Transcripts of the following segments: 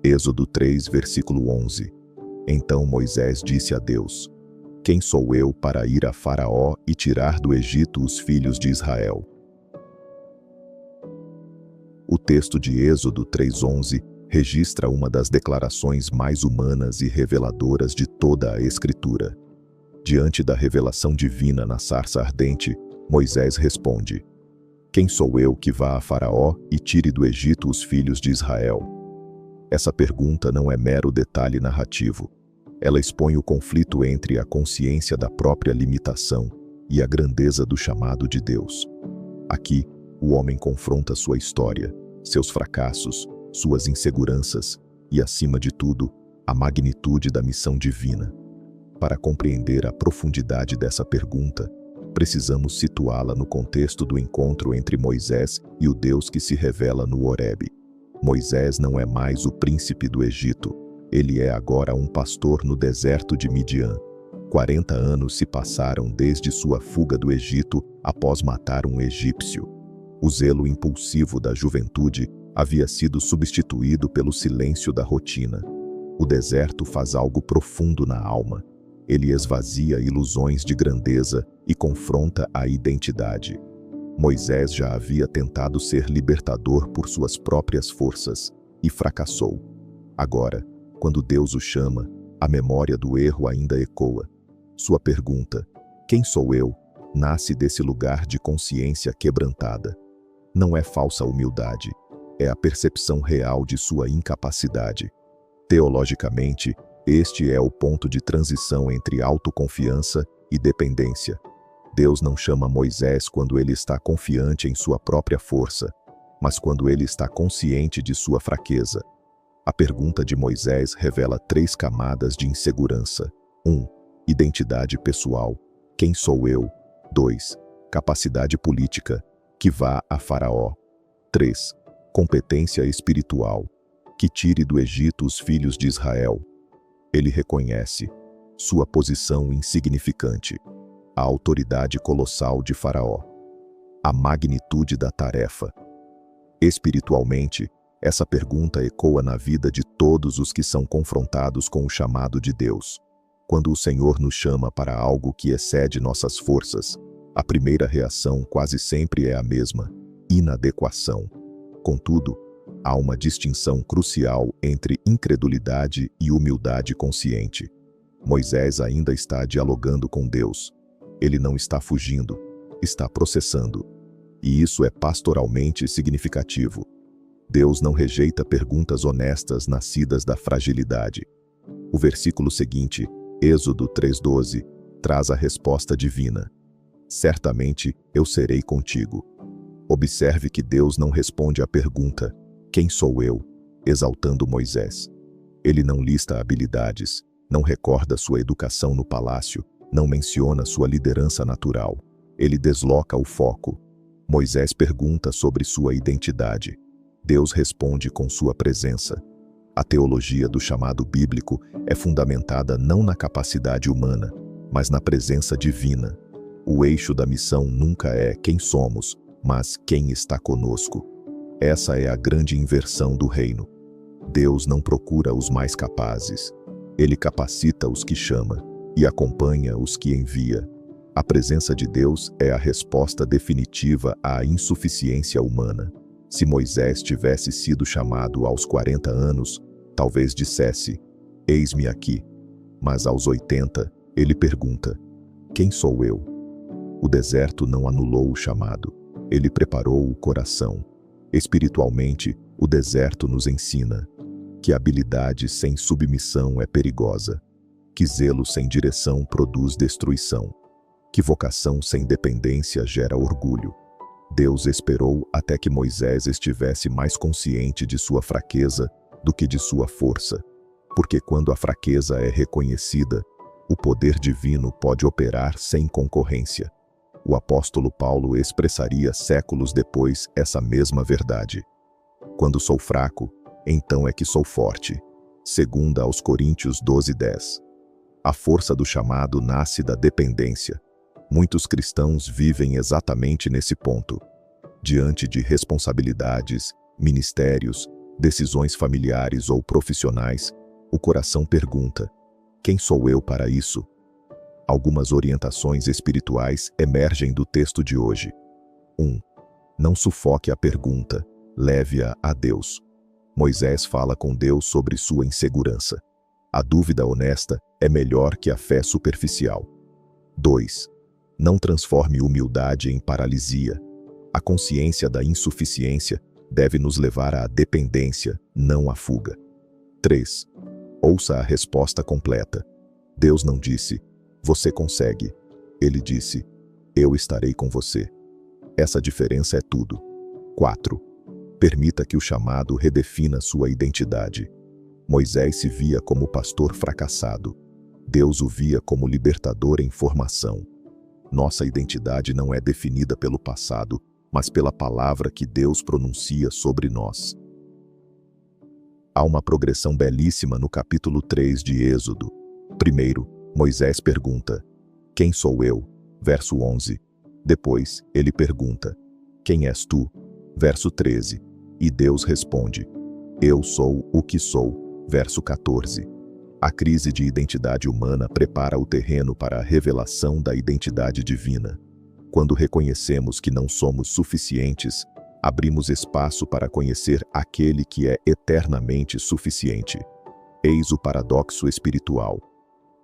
Êxodo 3, versículo 11. Então Moisés disse a Deus: Quem sou eu para ir a Faraó e tirar do Egito os filhos de Israel? O texto de Êxodo 3:11 registra uma das declarações mais humanas e reveladoras de toda a Escritura. Diante da revelação divina na sarça ardente, Moisés responde: Quem sou eu que vá a Faraó e tire do Egito os filhos de Israel? Essa pergunta não é mero detalhe narrativo. Ela expõe o conflito entre a consciência da própria limitação e a grandeza do chamado de Deus. Aqui, o homem confronta sua história, seus fracassos, suas inseguranças e, acima de tudo, a magnitude da missão divina. Para compreender a profundidade dessa pergunta, precisamos situá-la no contexto do encontro entre Moisés e o Deus que se revela no Horebe. Moisés não é mais o príncipe do Egito. Ele é agora um pastor no deserto de Midian. 40 anos se passaram desde sua fuga do Egito após matar um egípcio. O zelo impulsivo da juventude havia sido substituído pelo silêncio da rotina. O deserto faz algo profundo na alma. Ele esvazia ilusões de grandeza e confronta a identidade. Moisés já havia tentado ser libertador por suas próprias forças e fracassou. Agora, quando Deus o chama, a memória do erro ainda ecoa. Sua pergunta, quem sou eu, nasce desse lugar de consciência quebrantada. Não é falsa humildade, é a percepção real de sua incapacidade. Teologicamente, este é o ponto de transição entre autoconfiança e dependência. Deus não chama Moisés quando ele está confiante em sua própria força, mas quando ele está consciente de sua fraqueza. A pergunta de Moisés revela 3 camadas de insegurança. 1. Identidade pessoal. Quem sou eu? 2. Capacidade política. Que vá a Faraó. 3. Competência espiritual. Que tire do Egito os filhos de Israel. Ele reconhece sua posição insignificante, a autoridade colossal de Faraó, a magnitude da tarefa. Espiritualmente, essa pergunta ecoa na vida de todos os que são confrontados com o chamado de Deus. Quando o Senhor nos chama para algo que excede nossas forças, a primeira reação quase sempre é a mesma: inadequação. Contudo, há uma distinção crucial entre incredulidade e humildade consciente. Moisés ainda está dialogando com Deus. Ele não está fugindo, está processando. E isso é pastoralmente significativo. Deus não rejeita perguntas honestas nascidas da fragilidade. O versículo seguinte, Êxodo 3:12, traz a resposta divina. Certamente eu serei contigo. Observe que Deus não responde à pergunta, quem sou eu? Exaltando Moisés. Ele não lista habilidades, não recorda sua educação no palácio, não menciona sua liderança natural. Ele desloca o foco. Moisés pergunta sobre sua identidade. Deus responde com sua presença. A teologia do chamado bíblico é fundamentada não na capacidade humana, mas na presença divina. O eixo da missão nunca é quem somos, mas quem está conosco. Essa é a grande inversão do reino. Deus não procura os mais capazes. Ele capacita os que chama e acompanha os que envia. A presença de Deus é a resposta definitiva à insuficiência humana. Se Moisés tivesse sido chamado aos 40 anos, talvez dissesse, eis-me aqui. Mas aos 80, ele pergunta, quem sou eu? O deserto não anulou o chamado, ele preparou o coração. Espiritualmente, o deserto nos ensina que habilidade sem submissão é perigosa, que zelo sem direção produz destruição, que vocação sem dependência gera orgulho. Deus esperou até que Moisés estivesse mais consciente de sua fraqueza do que de sua força, porque quando a fraqueza é reconhecida, o poder divino pode operar sem concorrência. O apóstolo Paulo expressaria séculos depois essa mesma verdade. Quando sou fraco, então é que sou forte. 2 Coríntios 12:10. A força do chamado nasce da dependência. Muitos cristãos vivem exatamente nesse ponto. Diante de responsabilidades, ministérios, decisões familiares ou profissionais, o coração pergunta: quem sou eu para isso? Algumas orientações espirituais emergem do texto de hoje. 1. Não sufoque a pergunta, leve-a a Deus. Moisés fala com Deus sobre sua insegurança. A dúvida honesta é melhor que a fé superficial. 2. Não transforme humildade em paralisia. A consciência da insuficiência deve nos levar à dependência, não à fuga. 3. Ouça a resposta completa. Deus não disse: você consegue. Ele disse: eu estarei com você. Essa diferença é tudo. 4. Permita que o chamado redefina sua identidade. Moisés se via como pastor fracassado. Deus o via como libertador em formação. Nossa identidade não é definida pelo passado, mas pela palavra que Deus pronuncia sobre nós. Há uma progressão belíssima no capítulo 3 de Êxodo. Primeiro, Moisés pergunta: quem sou eu? Verso 11. Depois, ele pergunta: quem és tu? Verso 13. E Deus responde: eu sou o que sou. Verso 14. A crise de identidade humana prepara o terreno para a revelação da identidade divina. Quando reconhecemos que não somos suficientes, abrimos espaço para conhecer aquele que é eternamente suficiente. Eis o paradoxo espiritual.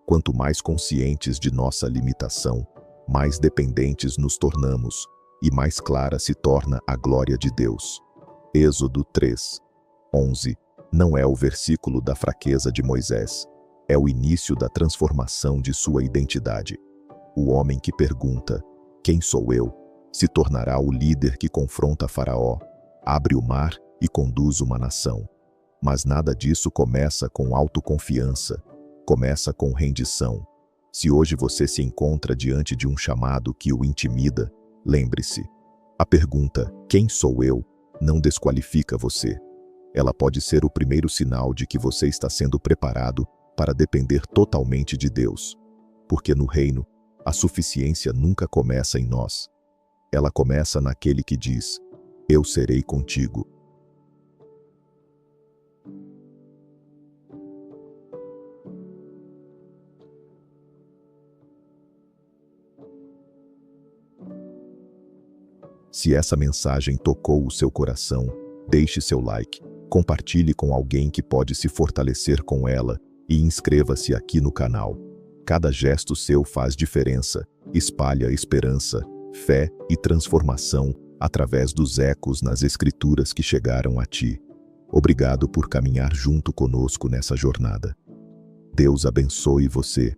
Quanto mais conscientes de nossa limitação, mais dependentes nos tornamos, e mais clara se torna a glória de Deus. Êxodo 3, 11 não é o versículo da fraqueza de Moisés, é o início da transformação de sua identidade. O homem que pergunta: quem sou eu? Se tornará o líder que confronta Faraó, abre o mar e conduz uma nação. Mas nada disso começa com autoconfiança, começa com rendição. Se hoje você se encontra diante de um chamado que o intimida, lembre-se: a pergunta "quem sou eu?" não desqualifica você. Ela pode ser o primeiro sinal de que você está sendo preparado para depender totalmente de Deus. Porque no reino, a suficiência nunca começa em nós. Ela começa naquele que diz: eu serei contigo. Se essa mensagem tocou o seu coração, deixe seu like, compartilhe com alguém que pode se fortalecer com ela e inscreva-se aqui no canal. Cada gesto seu faz diferença, espalha esperança, fé e transformação através dos ecos nas escrituras que chegaram a ti. Obrigado por caminhar junto conosco nessa jornada. Deus abençoe você.